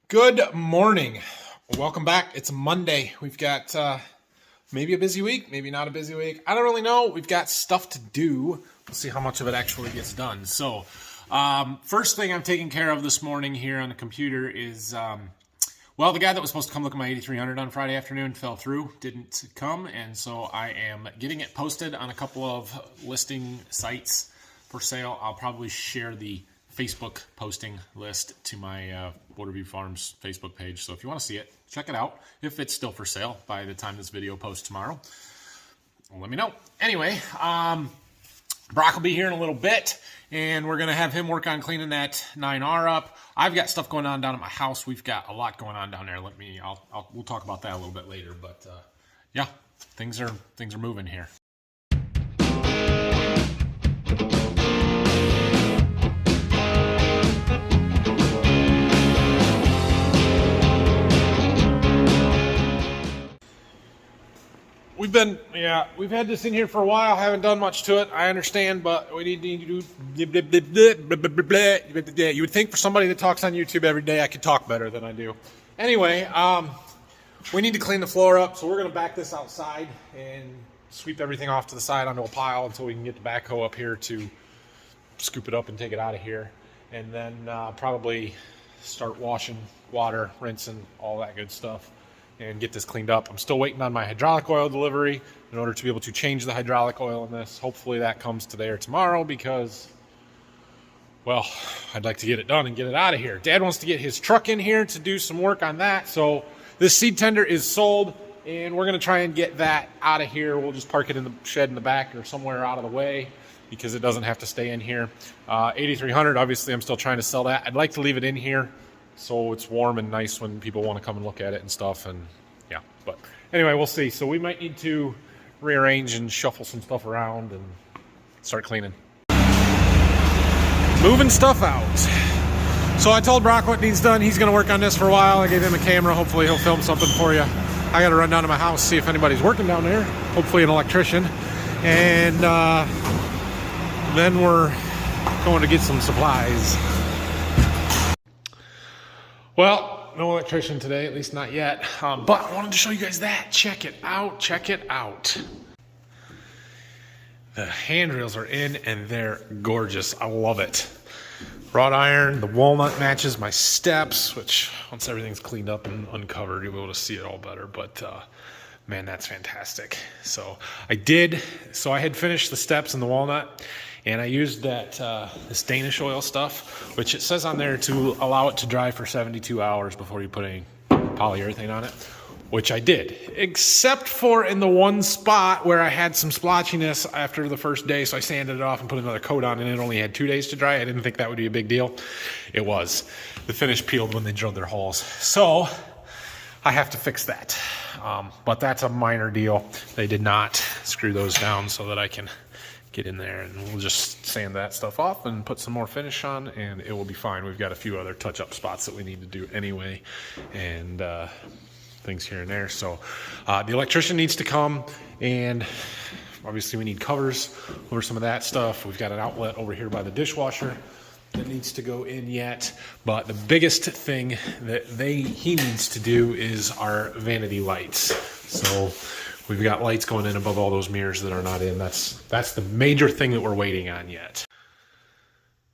Good morning. Welcome back. It's Monday. We've got maybe a busy week, maybe not a busy week. I don't really know. We've got stuff to do. We'll see how much of it actually gets done. So first thing I'm taking care of this morning here on the computer is, well, the guy that was supposed to come look at my 8300 on Friday afternoon fell through, didn't come. And so I am getting it posted on a couple of listing sites for sale. I'll probably share the Facebook posting list to my Borderview Farms Facebook page. So if you want to see it, check it out. If it's still for sale by the time this video posts tomorrow, let me know. Anyway, Brock will be here in a little bit, and we're going to have him work on cleaning that 9R up. I've got stuff going on down at my house. We've got a lot going on down there. We'll talk about that a little bit later. But yeah, things are moving here. We've had this in here for a while. Haven't done much to it. I understand, but we need to do. You would think for somebody that talks on YouTube every day, I could talk better than I do. Anyway, we need to clean the floor up, so we're going to back this outside and sweep everything off to the side onto a pile until we can get the backhoe up here to scoop it up and take it out of here. And then probably start washing, water, rinsing, all that good stuff, and get this cleaned up. I'm still waiting on my hydraulic oil delivery in order to be able to change the hydraulic oil in this. Hopefully that comes today or tomorrow because, well, I'd like to get it done and get it out of here. Dad wants to get his truck in here to do some work on that. So this seed tender is sold, and we're going to try and get that out of here. We'll just park it in the shed in the back or somewhere out of the way because it doesn't have to stay in here. 8300, obviously I'm still trying to sell that. I'd like to leave it in here so it's warm and nice when people want to come and look at it and stuff. And yeah, but anyway, we'll see. So we might need to rearrange and shuffle some stuff around and start cleaning. Moving stuff out. So I told Brock what needs done. He's going to work on this for a while. I gave him a camera. Hopefully he'll film something for you. I got to run down to my house, see if anybody's working down there. Hopefully an electrician. And then we're going to get some supplies. Well, no electrician today, at least not yet. But I wanted to show you guys that. Check it out. Check it out. The handrails are in, and they're gorgeous. I love it. Wrought iron. The walnut matches my steps, which once everything's cleaned up and uncovered, you'll be able to see it all better. But man, that's fantastic. So I had finished the steps and the walnut, and I used that this Danish oil stuff, which it says on there to allow it to dry for 72 hours before you put any polyurethane on it, which I did, except for in the one spot where I had some splotchiness after the first day, so I sanded it off and put another coat on, and it only had 2 days to dry. I didn't think that would be a big deal. It was. The finish peeled when they drilled their holes. So I have to fix that. But that's a minor deal. They did not screw those down so that I can get in there, and we'll just sand that stuff off and put some more finish on, and it will be fine. We've got a few other touch-up spots that we need to do anyway, and things here and there. So the electrician needs to come, and obviously we need covers over some of that stuff. We've got an outlet over here by the dishwasher that needs to go in yet, but the biggest thing that he needs to do is our vanity lights. So we've got lights going in above all those mirrors that are not in. That's the major thing that we're waiting on yet.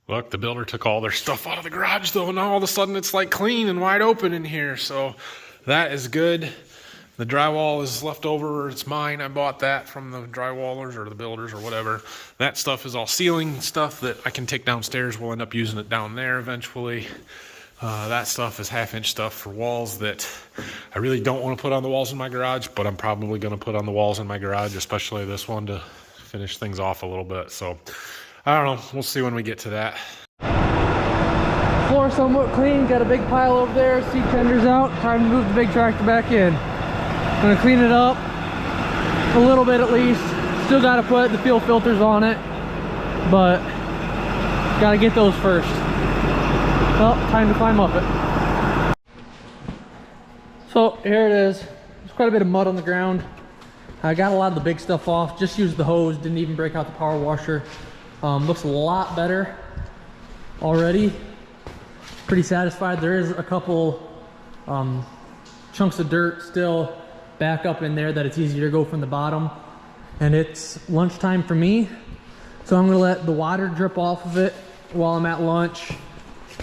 Look, the builder took all their stuff out of the garage though, and now all of a sudden it's like clean and wide open in here. So that is good. The drywall is left over. It's mine. I bought that from the drywallers or the builders or whatever. That stuff is all ceiling stuff that I can take downstairs. We'll end up using it down there eventually. That stuff is 1/2-inch stuff for walls that I really don't want to put on the walls in my garage, but I'm probably going to put on the walls in my garage, especially this one, to finish things off a little bit. So I don't know. We'll see when we get to that. Floor somewhat clean. Got a big pile over there. Seed tenders out. Time to move the big tractor back in. Gonna clean it up a little bit at least. Still got to put the fuel filters on it, but got to get those first. Well, time to climb up it. So here it is. There's quite a bit of mud on the ground. I got a lot of the big stuff off. Just used the hose. Didn't even break out the power washer. Looks a lot better already. Pretty satisfied. There is a couple chunks of dirt still back up in there that it's easier to go from the bottom. And it's lunchtime for me, so I'm gonna let the water drip off of it while I'm at lunch,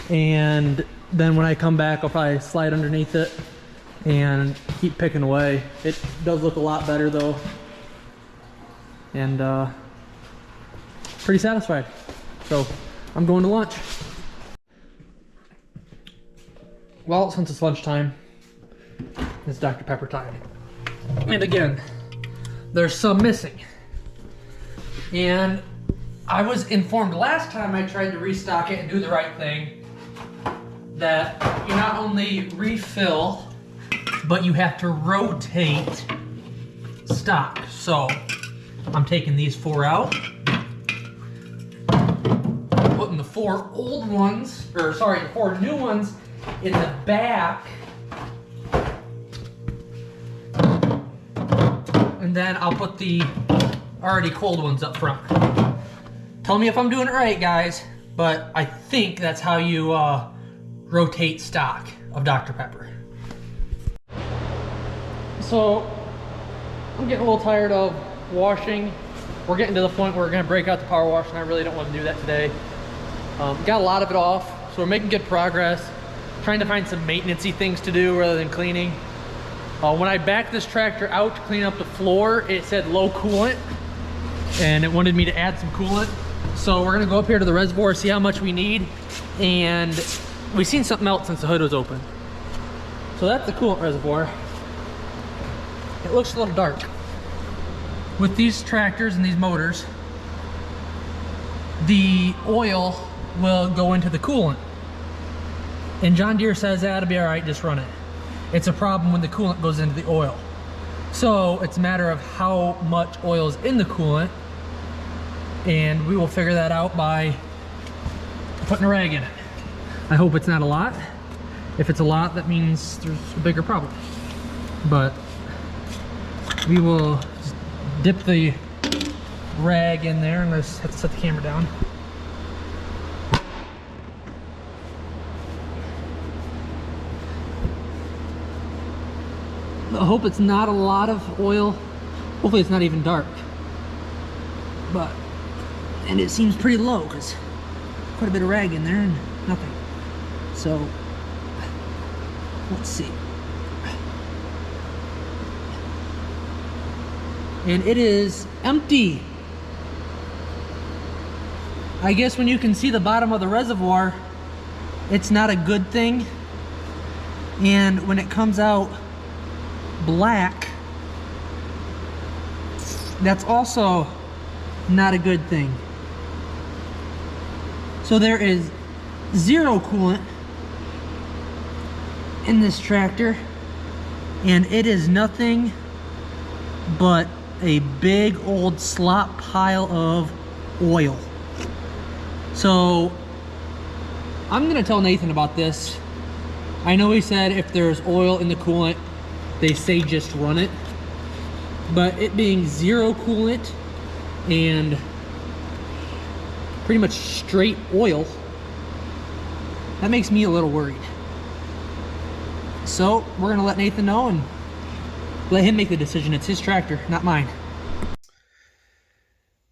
and then when I come back I'll probably slide underneath it and keep picking away. It does look a lot better though, and pretty satisfied. So I'm going to lunch. Well, since it's lunchtime, it's Dr. Pepper time. And again, there's some missing. And I was informed last time I tried to restock it and do the right thing that you not only refill, but you have to rotate stock. So I'm taking these 4 out, putting the 4 old ones, or sorry, the 4 new ones in the back, and then I'll put the already cold ones up front. Tell me if I'm doing it right, guys, but I think that's how you rotate stock of Dr. Pepper. So I'm getting a little tired of washing. We're getting to the point where we're gonna break out the power wash, and I really don't want to do that today. Got a lot of it off, so we're making good progress. Trying to find some maintenance-y things to do rather than cleaning. When I backed this tractor out to clean up the floor, it said low coolant, and it wanted me to add some coolant. So we're gonna go up here to the reservoir, see how much we need, and we've seen something else since the hood was open. So that's the coolant reservoir. It looks a little dark. With these tractors and these motors, the oil will go into the coolant. And John Deere says that'll be all right, just run it. It's a problem when the coolant goes into the oil. So it's a matter of how much oil is in the coolant, and we will figure that out by putting a rag in it. I hope it's not a lot. If it's a lot, that means there's a bigger problem. But we will just dip the rag in there, and let's have to set the camera down. I hope it's not a lot of oil. Hopefully it's not even dark. And it seems pretty low because quite a bit of rag in there and nothing. So let's see. And it is empty. I guess when you can see the bottom of the reservoir, it's not a good thing. And when it comes out black, that's also not a good thing. So there is 0 coolant in this tractor, and it is nothing but a big old slop pile of oil. So I'm gonna tell Nathan about this. I know he said if there's oil in the coolant, they say just run it, but it being 0 coolant and pretty much straight oil, that makes me a little worried. So we're gonna let Nathan know and let him make the decision. It's his tractor, not mine.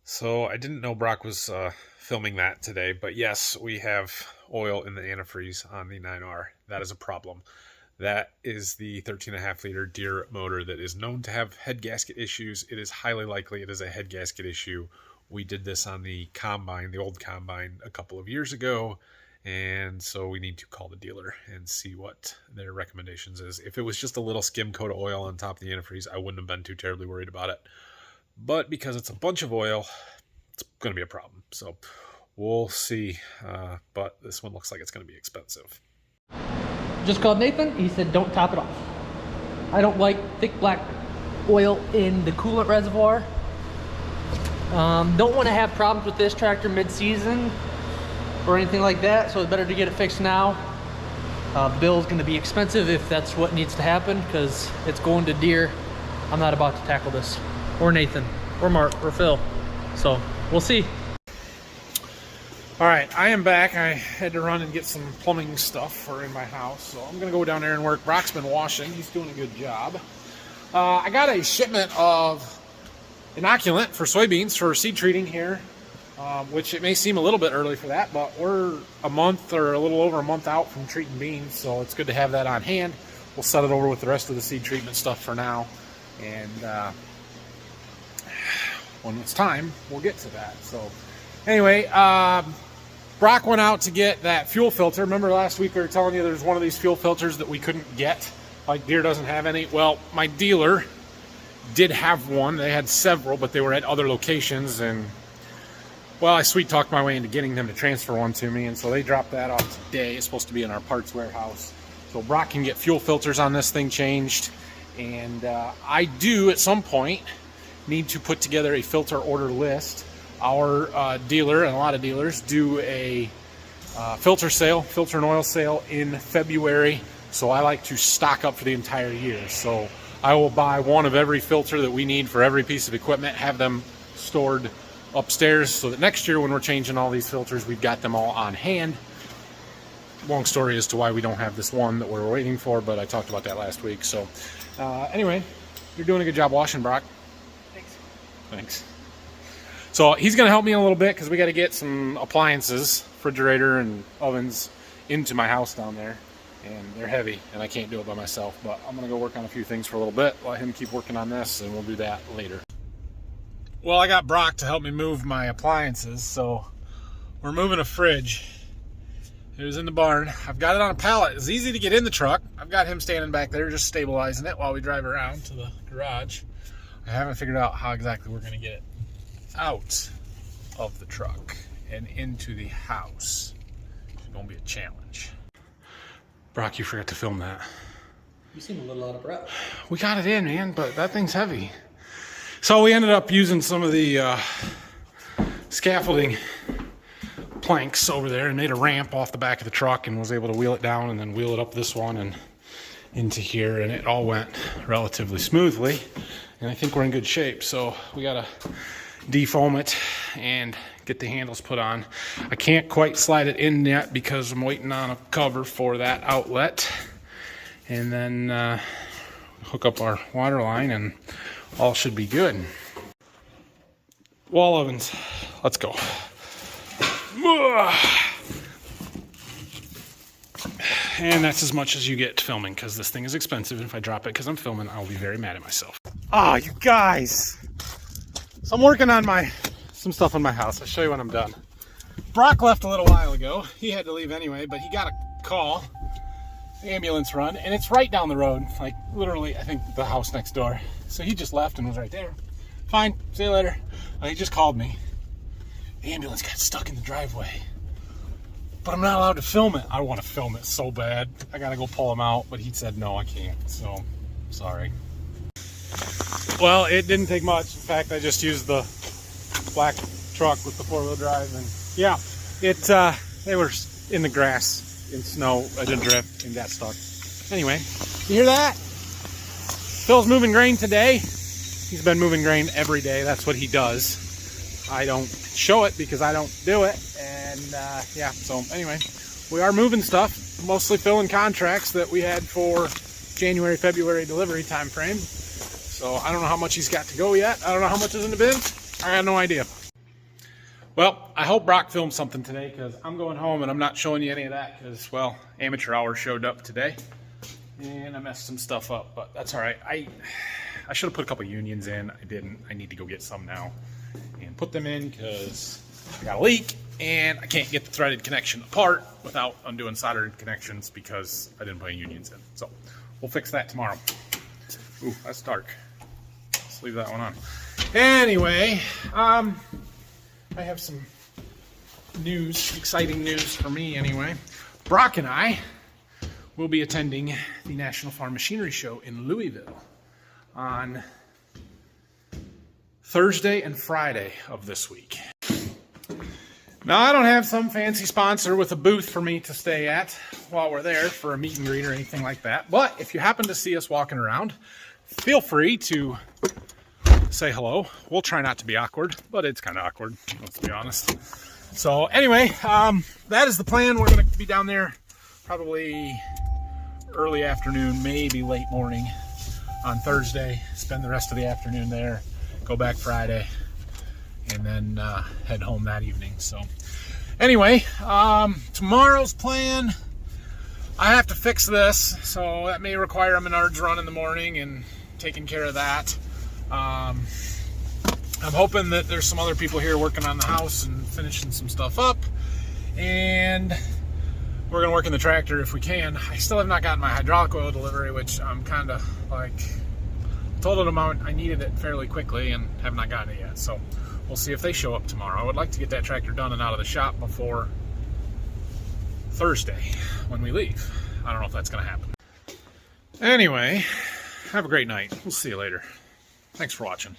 So I didn't know Brock was filming that today, but yes, we have oil in the antifreeze on the 9R. That is a problem. That is the 13.5 liter Deere motor that is known to have head gasket issues. It is highly likely it is a head gasket issue. We did this on the combine, the old combine, a couple of years ago, and so we need to call the dealer and see what their recommendations is. If it was just a little skim coat of oil on top of the antifreeze, I wouldn't have been too terribly worried about it. But because it's a bunch of oil, it's going to be a problem. So we'll see, but this one looks like it's going to be expensive. Just called Nathan. He said don't top it off. I don't like thick black oil in the coolant reservoir. Don't want to have problems with this tractor mid-season or anything like that, so it's better to get it fixed now. Bill's going to be expensive if that's what needs to happen, because it's going to Deere. I'm not about to tackle this, or Nathan, or Mark, or Phil. So we'll see. All right, I am back. I had to run and get some plumbing stuff for in my house, so I'm gonna go down there and work. Brock's been washing. He's doing a good job. I got a shipment of inoculant for soybeans for seed treating here, which it may seem a little bit early for that, but we're a month or a little over a month out from treating beans, so it's good to have that on hand. We'll set it over with the rest of the seed treatment stuff for now, and when it's time, we'll get to that. So anyway, Brock went out to get that fuel filter. Remember last week we were telling you there's one of these fuel filters that we couldn't get, like Deere doesn't have any. Well, my dealer did have one. They had several, but they were at other locations, and well, I sweet talked my way into getting them to transfer one to me, and so they dropped that off today. It's supposed to be in our parts warehouse, so Brock can get fuel filters on this thing changed. And I do at some point need to put together a filter order list. Our dealer and a lot of dealers do a filter and oil sale in February, so I like to stock up for the entire year. So I will buy one of every filter that we need for every piece of equipment, have them stored upstairs so that next year when we're changing all these filters, we've got them all on hand. Long story as to why we don't have this one that we're waiting for, but I talked about that last week. So anyway, you're doing a good job washing, Brock. Thanks. So he's going to help me a little bit because we got to get some appliances, refrigerator and ovens, into my house down there. And they're heavy, and I can't do it by myself. But I'm going to go work on a few things for a little bit, let him keep working on this, and we'll do that later. Well, I got Brock to help me move my appliances. So we're moving a fridge. It was in the barn. I've got it on a pallet. It's easy to get in the truck. I've got him standing back there just stabilizing it while we drive around to the garage. I haven't figured out how exactly we're going to get it out of the truck and into the house. It's going to be a challenge. Brock, you forgot to film that. You seem a little out of breath. We got it in, man, but that thing's heavy. So we ended up using some of the scaffolding planks over there and made a ramp off the back of the truck and was able to wheel it down and then wheel it up this one and into here, and it all went relatively smoothly, and I think we're in good shape. So we gotta defoam it and get the handles put on. I can't quite slide it in yet because I'm waiting on a cover for that outlet, and then hook up our water line and all should be good. Wall ovens, let's go. And that's as much as you get filming because this thing is expensive, and if I drop it because I'm filming, I'll be very mad at myself. Ah, you guys. So I'm working on some stuff on my house. I'll show you when I'm done. Brock left a little while ago. He had to leave anyway, but he got a call, ambulance run, and it's right down the road, like literally, I think the house next door. So he just left and was right there. Fine, see you later. He just called me. The ambulance got stuck in the driveway, but I'm not allowed to film it. I want to film it so bad. I gotta go pull him out, but he said no, I can't. So, sorry. Well, it didn't take much. In fact, I just used the black truck with the four-wheel drive, and yeah, they were in the grass, in snow, at a drift, and got stuck. Anyway, you hear that? Phil's moving grain today. He's been moving grain every day. That's what he does. I don't show it because I don't do it, and yeah, so anyway, we are moving stuff, mostly filling contracts that we had for January, February delivery time frame. So I don't know how much he's got to go yet. I don't know how much is in the bin. I have no idea. Well, I hope Brock filmed something today because I'm going home and I'm not showing you any of that because, well, amateur hour showed up today and I messed some stuff up, but that's all right. I should have put a couple unions in. I didn't. I need to go get some now and put them in because I got a leak and I can't get the threaded connection apart without undoing soldered connections because I didn't put any unions in. So we'll fix that tomorrow. Ooh, that's dark. Let's leave that one on. Anyway, I have some news, exciting news for me anyway. Brock and I will be attending the National Farm Machinery Show in Louisville on Thursday and Friday of this week. Now, I don't have some fancy sponsor with a booth for me to stay at while we're there for a meet and greet or anything like that, but if you happen to see us walking around, feel free to say hello. We'll try not to be awkward, but it's kind of awkward, let's be honest. So anyway, that is the plan. We're going to be down there probably early afternoon, maybe late morning on Thursday. Spend the rest of the afternoon there, go back Friday, and then head home that evening. So anyway, tomorrow's plan, I have to fix this, so that may require a Menards run in the morning and taking care of that. I'm hoping that there's some other people here working on the house and finishing some stuff up, and we're gonna work in the tractor if we can. I still have not gotten my hydraulic oil delivery, which I'm kind of like, told them I needed it fairly quickly and have not gotten it yet. So we'll see if they show up tomorrow. I would like to get that tractor done and out of the shop before Thursday when we leave. I don't know if that's gonna happen. Anyway, have a great night. We'll see you later. Thanks for watching.